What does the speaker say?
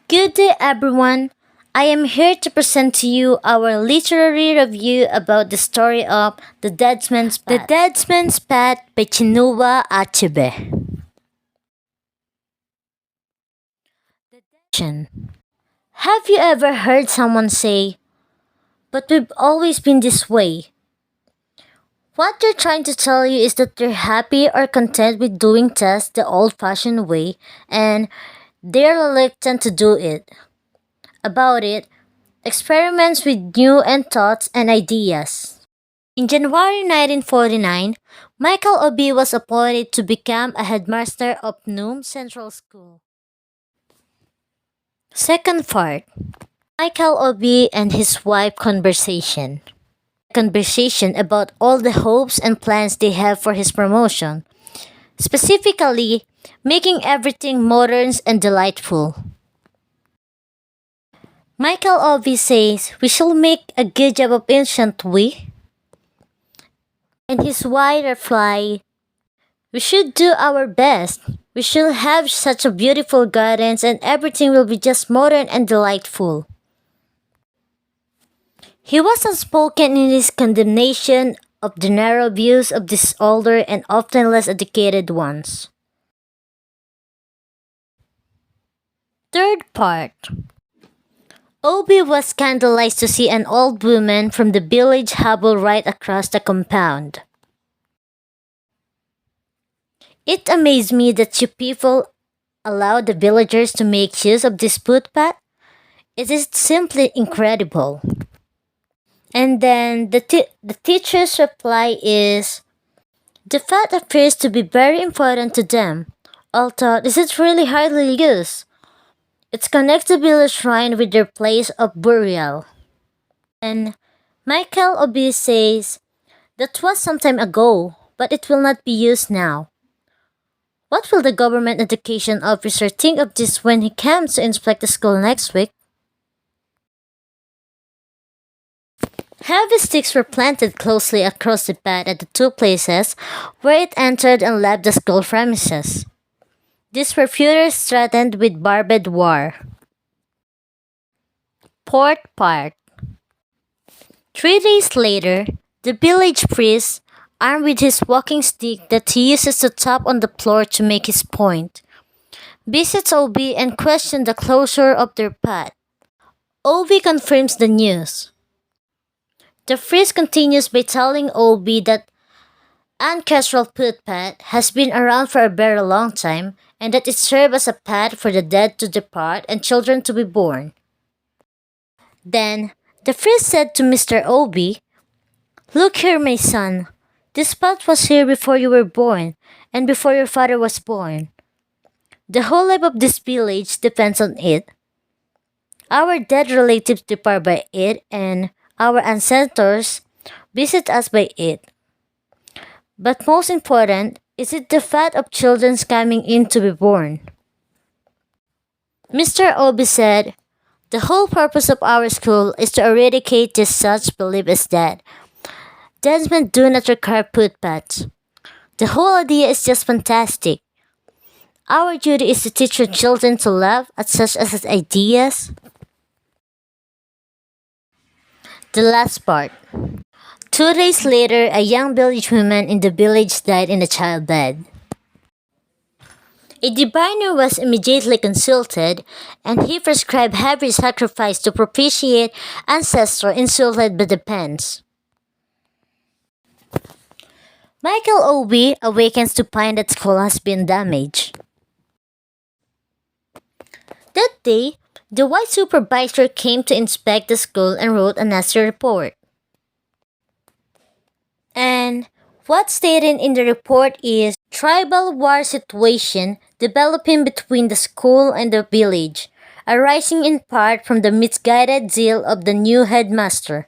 Good day, everyone. I am here to present to you our literary review about the story of The Deadman's Path. The Deadman's Path by Nicole H. B. Have you ever heard someone say, "But we've always been this way"? What they're trying to tell you is that they're happy or content with doing tests the old-fashioned way, and they're reluctant to do it. About it, experiments with new and thoughts and ideas. In January 1949, Michael Obi was appointed to become a headmaster of Nome Central School. Second part, Michael Obi and his wife conversation. Conversation about all the hopes and plans they have for his promotion, specifically making everything modern and delightful. Michael Obi says, "We shall make a good job of it, shan't we?" And his wife reply, "We should do our best. We should have such a beautiful gardens and everything will be just modern and delightful." He was unspoken in his condemnation of the narrow views of these older and often less educated ones. Third part. Obi was scandalized to see an old woman from the village hobble right across the compound. "It amazed me that you people allow the villagers to make use of this footpath. It is simply incredible." And then the teacher's reply is, "The path appears to be very important to them, although this is really hardly used. It connects the village shrine with their place of burial." And Michael Obi says, "That was some time ago, but it will not be used now. What will the government education officer think of this when he comes to inspect the school next week?" Heavy sticks were planted closely across the path at the two places where it entered and left the school premises. These were further strengthened with barbed wire. Fourth part. 3 days later, the village priest, armed with his walking stick that he uses to tap on the floor to make his point, visits Obi and questions the closure of their path. Obi confirms the news. The priest continues by telling Obi that ancestral footpath has been around for a very long time and that it served as a path for the dead to depart and children to be born. Then, the priest said to Mr. Obi, "Look here, my son. This path was here before you were born and before your father was born. The whole life of this village depends on it. Our dead relatives depart by it and our ancestors visit us by it. But most important, is it the fact of children's coming in to be born." Mr. Obi said, "The whole purpose of our school is to eradicate this such belief as that dead men do not require footpaths. The whole idea is just fantastic. Our duty is to teach our children to laugh at such as ideas." The last part. 2 days later, a young village woman in the village died in a childbed. A diviner was immediately consulted, and he prescribed heavy sacrifice to propitiate ancestors insulted by the pens. Michael Obi awakens to find that school has been damaged. That day, the white supervisor came to inspect the school and wrote a nasty report. And what's stated in the report is tribal war situation developing between the school and the village, arising in part from the misguided zeal of the new headmaster.